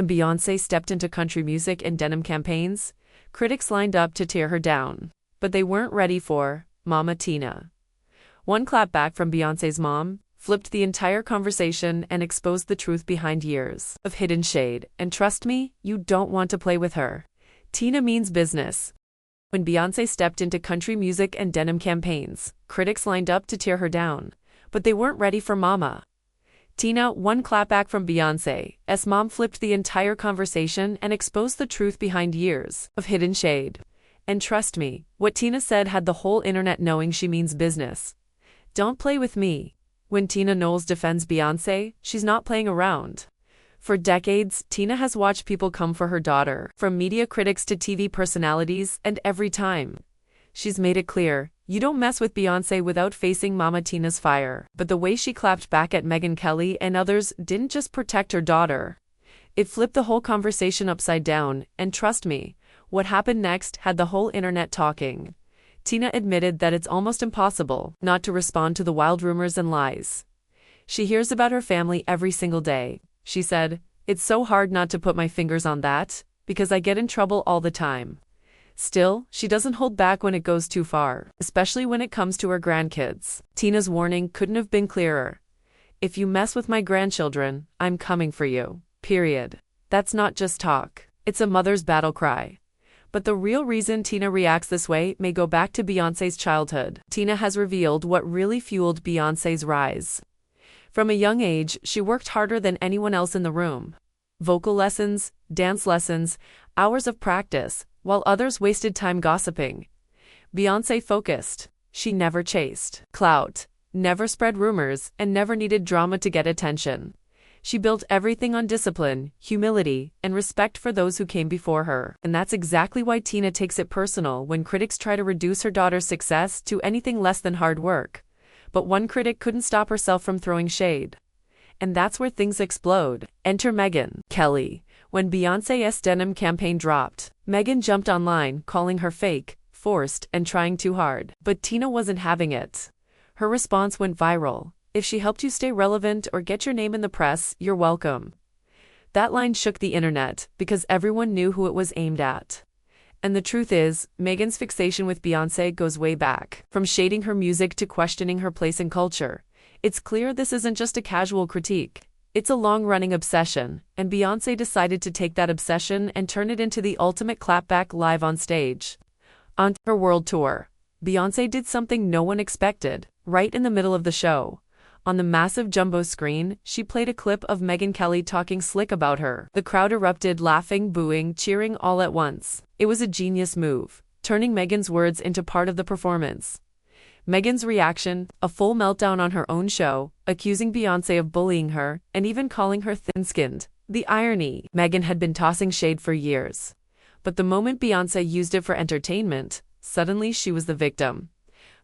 When Beyoncé stepped into country music and denim campaigns, critics lined up to tear her down. But they weren't ready for Mama Tina. One clapback from Beyoncé's mom flipped the entire conversation and exposed the truth behind years of hidden shade. And trust me, you don't want to play with her. Tina means business. When Beyoncé stepped into country music and denim campaigns, critics lined up to tear her down. But they weren't ready for Mama Tina. One clapback from Beyoncé's mom flipped the entire conversation and exposed the truth behind years of hidden shade. And trust me, what Tina said had the whole internet knowing she means business. Don't play with me. When Tina Knowles defends Beyoncé, she's not playing around. For decades, Tina has watched people come for her daughter, from media critics to TV personalities, and every time she's made it clear, you don't mess with Beyoncé without facing Mama Tina's fire. But the way she clapped back at Megyn Kelly and others didn't just protect her daughter. It flipped the whole conversation upside down, and trust me, what happened next had the whole internet talking. Tina admitted that it's almost impossible not to respond to the wild rumors and lies she hears about her family every single day. She said, "It's so hard not to put my fingers on that, because I get in trouble all the time." Still, she doesn't hold back when it goes too far, especially when it comes to her grandkids. Tina's warning couldn't have been clearer. If you mess with my grandchildren, I'm coming for you. Period. That's not just talk. It's a mother's battle cry. But the real reason Tina reacts this way may go back to Beyoncé's childhood. Tina has revealed what really fueled Beyoncé's rise. From a young age, she worked harder than anyone else in the room. Vocal lessons, dance lessons, hours of practice, while others wasted time gossiping. Beyoncé focused. She never chased clout, never spread rumors, and never needed drama to get attention. She built everything on discipline, humility, and respect for those who came before her. And that's exactly why Tina takes it personal when critics try to reduce her daughter's success to anything less than hard work. But one critic couldn't stop herself from throwing shade. And that's where things explode. Enter Megyn Kelly. When Beyoncé's denim campaign dropped, Megyn jumped online, calling her fake, forced, and trying too hard. But Tina wasn't having it. Her response went viral. "If she helped you stay relevant or get your name in the press, you're welcome." That line shook the internet because everyone knew who it was aimed at. And the truth is, Megyn's fixation with Beyoncé goes way back. From shading her music to questioning her place in culture, it's clear this isn't just a casual critique. It's a long-running obsession, and Beyoncé decided to take that obsession and turn it into the ultimate clapback live on stage. On her world tour, Beyoncé did something no one expected. Right in the middle of the show, on the massive jumbo screen, she played a clip of Megyn Kelly talking slick about her. The crowd erupted, laughing, booing, cheering all at once. It was a genius move, turning Megyn's words into part of the performance. Megyn's reaction, a full meltdown on her own show, accusing Beyoncé of bullying her, and even calling her thin-skinned. The irony. Megyn had been tossing shade for years. But the moment Beyoncé used it for entertainment, suddenly she was the victim.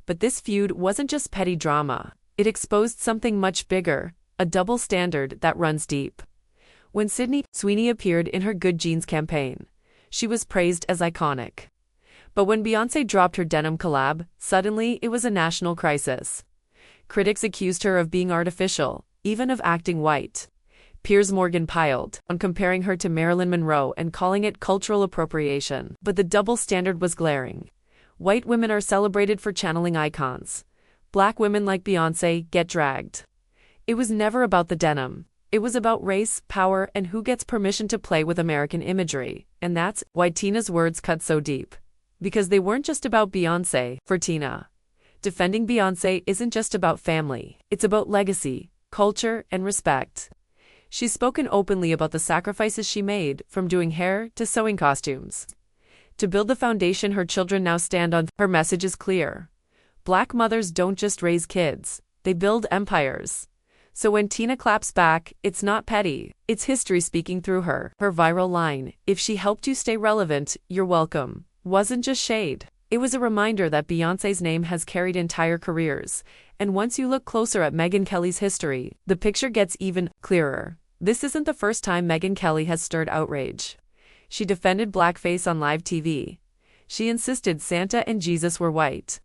But this feud wasn't just petty drama. It exposed something much bigger, a double standard that runs deep. When Sydney Sweeney appeared in her Good Jeans campaign, she was praised as iconic. But when Beyoncé dropped her denim collab, suddenly it was a national crisis. Critics accused her of being artificial, even of acting white. Piers Morgan piled on, comparing her to Marilyn Monroe and calling it cultural appropriation. But the double standard was glaring. White women are celebrated for channeling icons. Black women like Beyoncé get dragged. It was never about the denim. It was about race, power, and who gets permission to play with American imagery. And that's why Tina's words cut so deep. Because they weren't just about Beyoncé. For Tina, defending Beyoncé isn't just about family. It's about legacy, culture, and respect. She's spoken openly about the sacrifices she made, from doing hair to sewing costumes, to build the foundation her children now stand on. Her message is clear. Black mothers don't just raise kids, they build empires. So when Tina claps back, it's not petty, it's history speaking through her. Her viral line, "If she helped you stay relevant, you're welcome," wasn't just shade. It was a reminder that Beyoncé's name has carried entire careers. And once you look closer at Megyn Kelly's history, the picture gets even clearer. This isn't the first time Megyn Kelly has stirred outrage. She defended blackface on live TV. She insisted Santa and Jesus were white.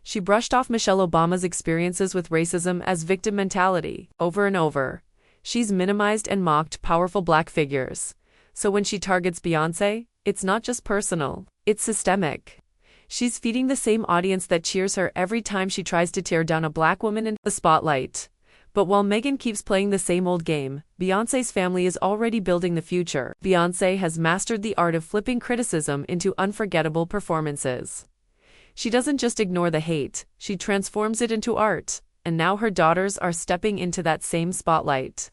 She brushed off Michelle Obama's experiences with racism as victim mentality. Over and over, she's minimized and mocked powerful black figures, So when she targets Beyoncé, it's not just personal, it's systemic. She's feeding the same audience that cheers her every time she tries to tear down a black woman in the spotlight. But while Megyn keeps playing the same old game, Beyoncé's family is already building the future. Beyoncé has mastered the art of flipping criticism into unforgettable performances. She doesn't just ignore the hate, she transforms it into art, and now her daughters are stepping into that same spotlight.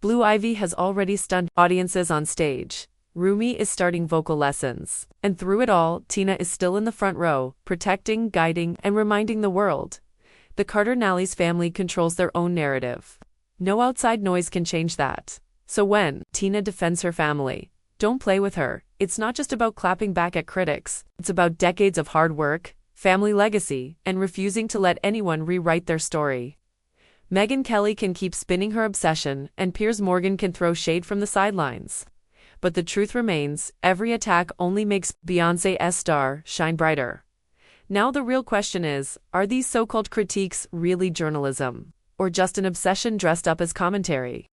Blue Ivy has already stunned audiences on stage. Rumi is starting vocal lessons. And through it all, Tina is still in the front row, protecting, guiding, and reminding the world. The Carter-Knowles family controls their own narrative. No outside noise can change that. So when Tina defends her family, don't play with her. It's not just about clapping back at critics. It's about decades of hard work, family legacy, and refusing to let anyone rewrite their story. Megyn Kelly can keep spinning her obsession, and Piers Morgan can throw shade from the sidelines. But the truth remains, every attack only makes Beyoncé's star shine brighter. Now the real question is, are these so-called critiques really journalism, or just an obsession dressed up as commentary?